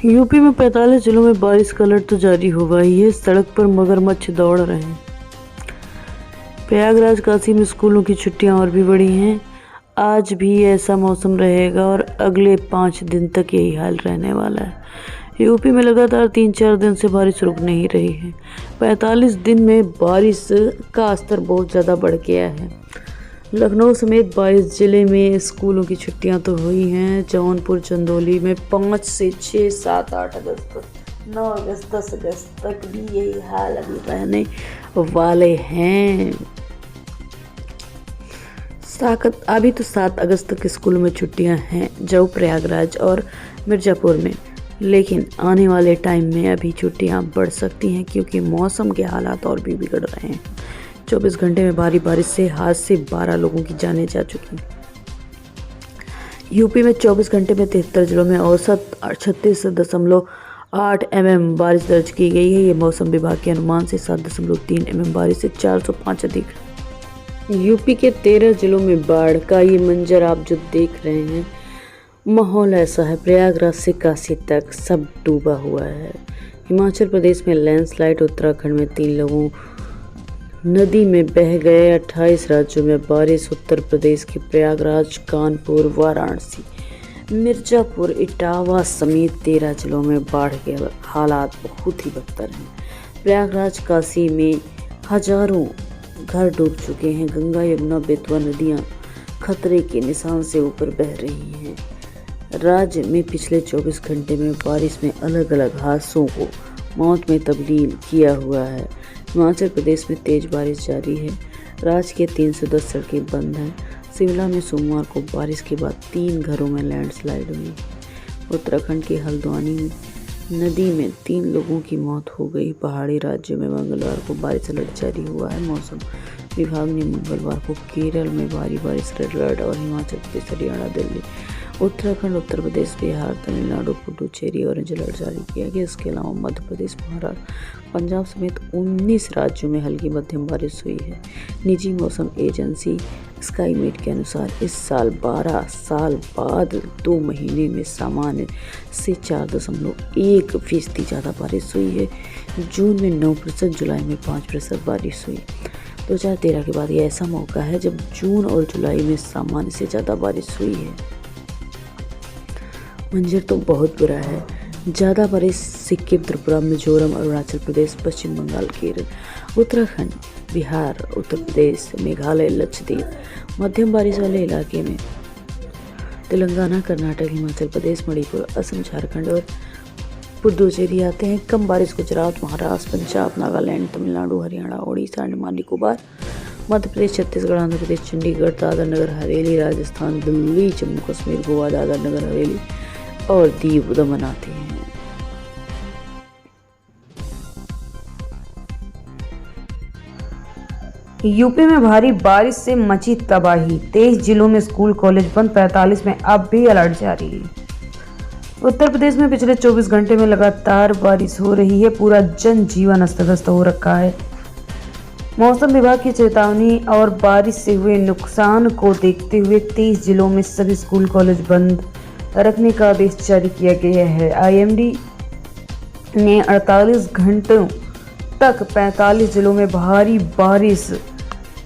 UP में 45 जिलों में बारिश का अलर्ट तो जारी हुआ ही है। सड़क पर मगरमच्छ दौड़ रहे हैं। प्रयागराज काशी में स्कूलों की छुट्टियां और भी बढ़ी हैं। आज भी ऐसा मौसम रहेगा और अगले 5 दिन तक यही हाल रहने वाला है। यूपी में लगातार 3-4 दिन से बारिश रुक नहीं रही है। 45 दिन में बारिश का स्तर बहुत ज़्यादा बढ़ गया है। लखनऊ समेत 22 जिले में स्कूलों की छुट्टियां तो हुई हैं। जौनपुर चंदौली में 5 से 6, 7, 8 अगस्त, 9 अगस्त, 10 अगस्त तक भी यही हाल अभी रहने वाले हैं। अभी तो 7 अगस्त तक स्कूलों में छुट्टियां हैं जो प्रयागराज और मिर्ज़ापुर में, लेकिन आने वाले टाइम में अभी छुट्टियां बढ़ सकती हैं क्योंकि मौसम के हालात और भी बिगड़ रहे हैं। 24 घंटे में भारी बारिश से हाथ से 12 लोगों की जानें जा चुकी। यूपी में 24 घंटे में 73 जिलों में औसत 36.8 mm बारिश दर्ज की गई है। ये मौसम विभाग के अनुमान से 7.3 mm बारिश से 405 अधिक। यूपी के 13 जिलों में बाढ़ का ये मंजर आप जो देख रहे हैं, माहौल ऐसा है। प्रयागराज से काशी तक सब डूबा हुआ है। हिमाचल प्रदेश में लैंडस्लाइड, उत्तराखंड में 3 लोगों नदी में बह गए। 28 राज्यों में बारिश। उत्तर प्रदेश के प्रयागराज, कानपुर, वाराणसी, मिर्ज़ापुर, इटावा समेत 13 जिलों में बाढ़ के हालात बहुत ही बदतर हैं। प्रयागराज काशी में हजारों घर डूब चुके हैं। गंगा, यमुना, बेतवा नदियां खतरे के निशान से ऊपर बह रही हैं। राज्य में पिछले 24 घंटे में बारिश में अलग अलग हादसों को मौत में तब्दील किया हुआ है। हिमाचल प्रदेश में तेज बारिश जारी है। राज्य के 310 सड़कें बंद हैं। शिमला में सोमवार को बारिश के बाद 3 घरों में लैंडस्लाइड हुई। उत्तराखंड के हल्द्वानी नदी में 3 लोगों की मौत हो गई। पहाड़ी राज्यों में मंगलवार को बारिश अलर्ट जारी हुआ है। मौसम विभाग ने मंगलवार को केरल में भारी बारिश रेड अलर्ट और हिमाचल प्रदेश, हरियाणा, दिल्ली, उत्तराखंड, उत्तर प्रदेश, बिहार, तमिलनाडु, पुडुचेरी ऑरेंज अलर्ट जारी किया गया। इसके अलावा मध्य प्रदेश, महाराष्ट्र, पंजाब समेत 19 राज्यों में हल्की मध्यम बारिश हुई है। निजी मौसम एजेंसी स्काईमेट के अनुसार इस साल 12 साल बाद 2 महीने में सामान्य से 4.1% ज़्यादा बारिश हुई है। जून में 9%, जुलाई में 5% बारिश हुई। 2013 के बाद ये ऐसा मौका है जब जून और जुलाई में सामान्य से ज़्यादा बारिश हुई है। मंजर तो बहुत बुरा है। ज़्यादा बारिश सिक्किम, त्रिपुरा, मिजोरम, अरुणाचल प्रदेश, पश्चिम बंगाल, केरल, उत्तराखंड, बिहार, उत्तर प्रदेश, मेघालय, लक्षद्वीप। मध्यम बारिश वाले इलाके में तेलंगाना, कर्नाटक, हिमाचल प्रदेश, मणिपुर, असम, झारखंड और पुडुचेरी आते हैं। कम बारिश गुजरात, महाराष्ट्र, पंजाब, नागालैंड, तमिलनाडु, हरियाणा, उड़ीसा, अंडमान निकोबार, मध्य प्रदेश, छत्तीसगढ़, आंध्र प्रदेश, चंडीगढ़, दादर नगर हवेली, राजस्थान, दिल्ली, जम्मू कश्मीर, गोवा, दादर नगर हवेली और दीव दमन आते हैं। यूपी में भारी बारिश से मची तबाही। 23 जिलों में स्कूल कॉलेज बंद। 45 में अब भी अलर्ट जारी है। उत्तर प्रदेश में पिछले 24 घंटे में लगातार बारिश हो रही है। पूरा जनजीवन अस्त व्यस्त हो रखा है। मौसम विभाग की चेतावनी और बारिश से हुए नुकसान को देखते हुए 23 जिलों में सभी स्कूल कॉलेज बंद रखने का आदेश जारी किया गया है। आईएमडी ने 48 घंटों तक 45 जिलों में भारी बारिश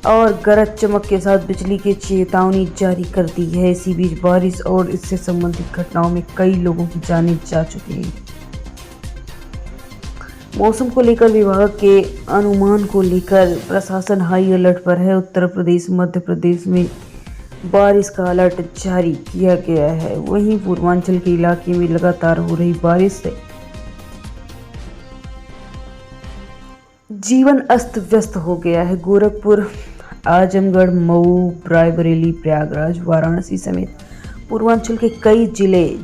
और गरज चमक के साथ बिजली की चेतावनी जारी कर दी है। इसी बीच बारिश और इससे संबंधित घटनाओं में कई लोगों की जानें जा चुकी हैं। मौसम को लेकर विभाग के अनुमान को लेकर प्रशासन हाई अलर्ट पर है। उत्तर प्रदेश, मध्य प्रदेश में बारिश का अलर्ट जारी किया गया है। वहीं पूर्वांचल के इलाके में लगातार हो रही बारिश से जीवन अस्त व्यस्त हो गया है। गोरखपुर, आजमगढ़, मऊ, रायबरेली, प्रयागराज, वाराणसी समेत पूर्वांचल के कई जिले,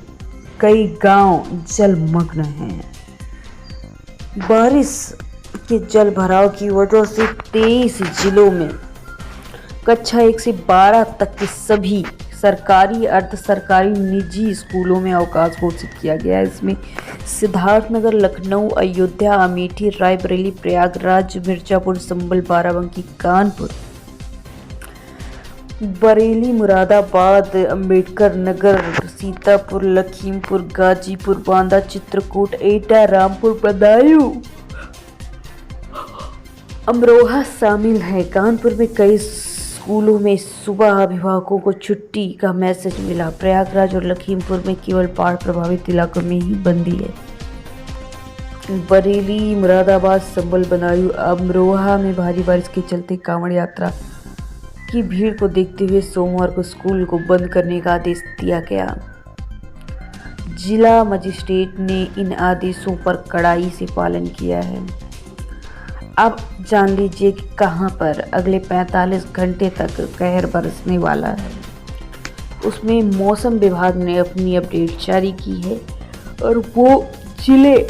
कई गांव जलमग्न हैं। बारिश के जल भराव की वजह से 23 जिलों में कक्षा 1 से 12 तक के सभी सरकारी, अर्ध सरकारी, निजी स्कूलों में अवकाश घोषित किया गया है। इसमें सिद्धार्थनगर, लखनऊ, अयोध्या, अमेठी, रायबरेली, प्रयागराज, मिर्ज़ापुर, संबल, बाराबंकी, कानपुर, बरेली, मुरादाबाद, अंबेडकर नगर, सीतापुर, लखीमपुर, गाजीपुर, बांदा, चित्रकूट, एटा, रामपुर, बदायूं, अमरोहा शामिल है। कानपुर में कई स्कूलों में सुबह अभिभावकों को छुट्टी का मैसेज मिला। प्रयागराज और लखीमपुर में केवल बाढ़ प्रभावित इलाकों में ही बंदी है। बरेली, मुरादाबाद, संभल, बदायूं, अमरोहा में भारी बारिश के चलते कांवड़ यात्रा की भीड़ को देखते हुए सोमवार को स्कूल को बंद करने का आदेश दिया गया। जिला मजिस्ट्रेट ने इन आदेशों पर कड़ाई से पालन किया है। अब जान लीजिए कि कहां पर अगले 45 घंटे तक कहर बरसने वाला है। उसमें मौसम विभाग ने अपनी अपडेट जारी की है और वो जिले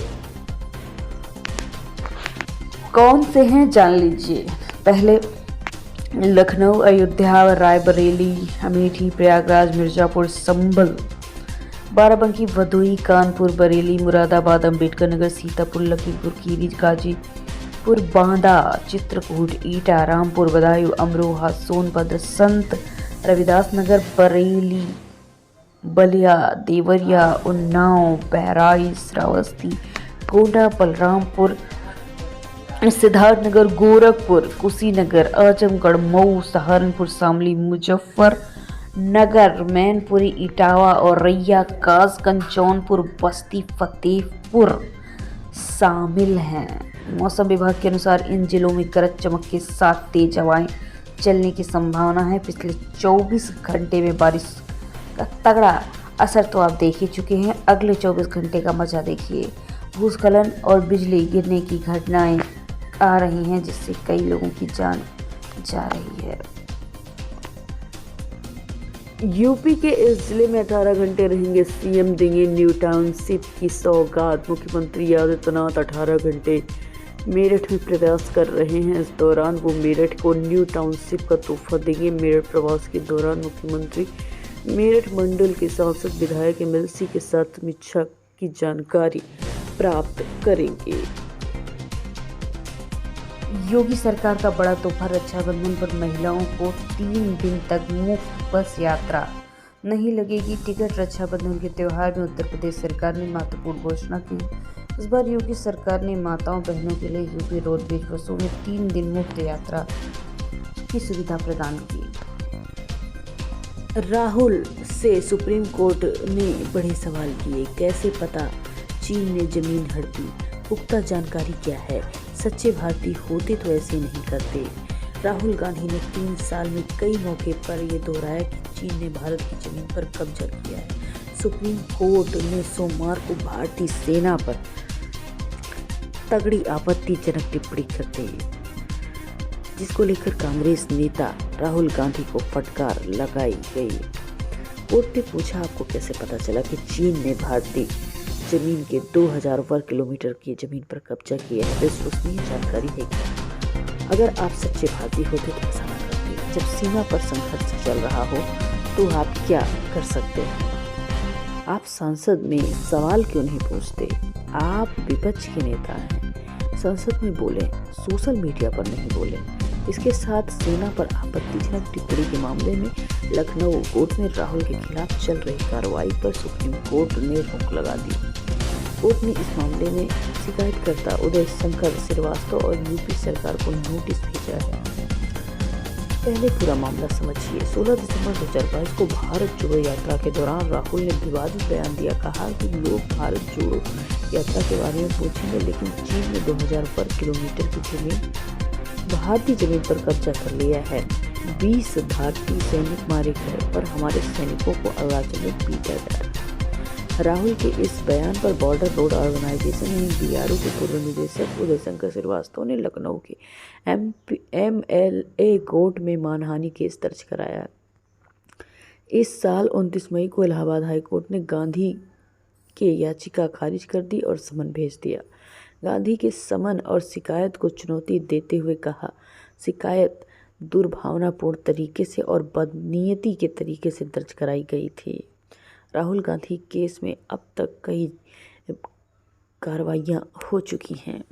कौन से हैं जान लीजिए। पहले लखनऊ, अयोध्या, रायबरेली, अमेठी, प्रयागराज, मिर्जापुर, संभल, बाराबंकी, भदोही, कानपुर, बरेली, मुरादाबाद, अंबेडकर नगर, सीतापुर, लखीमपुर खीरी, गाजीपुर, बांदा, चित्रकूट, ईटा, रामपुर, बदायूं, अमरोहा, सोनभद्र, संत रविदास नगर, बरेली, बलिया, देवरिया, उन्नाव, बहराइच, श्रावस्ती, गोंडा, बलरामपुर, सिद्धार्थनगर, गोरखपुर, कुशीनगर, आजमगढ़, मऊ, सहारनपुर, शामली, मुजफ्फरनगर, मैनपुरी, इटावा और रैया, कासगंज, जौनपुर, बस्ती, फतेहपुर शामिल हैं। मौसम विभाग के अनुसार इन जिलों में गरज चमक के साथ तेज हवाएं चलने की संभावना है। पिछले 24 घंटे में बारिश का तगड़ा असर तो आप देख ही चुके हैं। अगले 24 घंटे का मजा देखिए। भूस्खलन और बिजली गिरने की घटनाएं आ रही हैं, जिससे कई लोगों की जान जा रही है। यूपी के इस जिले में 18 घंटे रहेंगे सीएम, देंगे न्यू टाउनशिप की सौगात। मुख्यमंत्री आदित्यनाथ 18 घंटे मेरठ में प्रवास कर रहे हैं। इस दौरान वो मेरठ को न्यू टाउनशिप का तोहफा देंगे। मेरठ प्रवास के दौरान मुख्यमंत्री मेरठ मंडल के सांसद, विधायक एमएलसी के साथ समीक्षा की जानकारी प्राप्त करेंगे। योगी सरकार का बड़ा तोहफा, रक्षाबंधन पर महिलाओं को 3 दिन तक मुफ्त बस यात्रा नहीं लगेगी टिकट। रक्षाबंधन के त्यौहार में उत्तर प्रदेश सरकार ने महत्वपूर्ण घोषणा की। इस बार योगी सरकार ने माताओं बहनों के लिए यूपी रोडवेज बसों में 3 दिन मुफ्त यात्रा की सुविधा प्रदान की। राहुल से सुप्रीम कोर्ट ने बड़े सवाल किए। कैसे पता चीन ने जमीन हड़पी? पुख्ता जानकारी क्या है? सच्चे भारतीय होते तो ऐसे नहीं करते। राहुल गांधी ने 3 साल में कई मौके पर यह दोहराया कि चीन ने भारत की जमीन पर कब्जा किया है। सुप्रीम कोर्ट ने सोमवार को भारतीय सेना पर तगड़ी आपत्तिजनक टिप्पणी करते हुए, जिसको लेकर कांग्रेस नेता राहुल गांधी को फटकार लगाई गई। कोर्ट ने पूछा, आपको कैसे पता चला कि चीन ने भारतीय जमीन के 2000 वर्ग किलोमीटर की जमीन पर कब्जा किया है? विश्वसनीय जानकारी है क्या? अगर आप सच्चे भारतीय होते तो ऐसा ना करते। जब सीमा पर संघर्ष चल रहा हो तो आप क्या कर सकते हैं? आप संसद में सवाल क्यों नहीं पूछते? आप विपक्ष के नेता हैं, संसद में बोलें, सोशल मीडिया पर नहीं बोलें। इसके साथ सेना पर आपत्तिजनक टिप्पणी के मामले में लखनऊ कोर्ट में राहुल के खिलाफ चल रही कार्रवाई पर सुप्रीम कोर्ट ने रोक लगा दी। कोर्ट ने इस मामले में शिकायतकर्ता उदय शंकर श्रीवास्तव और यूपी सरकार को नोटिस भेजा है। पहले पूरा मामला समझिए। 16 दिसंबर 2022 को भारत जोड़ो यात्रा के दौरान राहुल ने विवादित बयान दिया। कहा कि लोग भारत जोड़ो यात्रा के बारे में पूछेंगे, लेकिन चीन ने 2000 वर्ग किलोमीटर की जमीन भारतीय जमीन पर कब्जा कर लिया है। 20 भारतीय सैनिक मारे गए और हमारे सैनिकों को अरुणाचल में पीटा जा रहा है। राहुल के इस बयान पर बॉर्डर रोड ऑर्गेनाइजेशन यानी बीआरओ के पूर्व निदेशक उदय शंकर श्रीवास्तव ने लखनऊ के एमएलए कोर्ट में मानहानि केस दर्ज कराया। इस साल 29 मई को इलाहाबाद हाई कोर्ट ने गांधी के याचिका खारिज कर दी और समन भेज दिया। गांधी के समन और शिकायत को चुनौती देते हुए कहा, शिकायत दुर्भावनापूर्ण तरीके से और बदनीयती के तरीके से दर्ज कराई गई थी। राहुल गांधी केस में अब तक कई कार्रवाइयां हो चुकी हैं।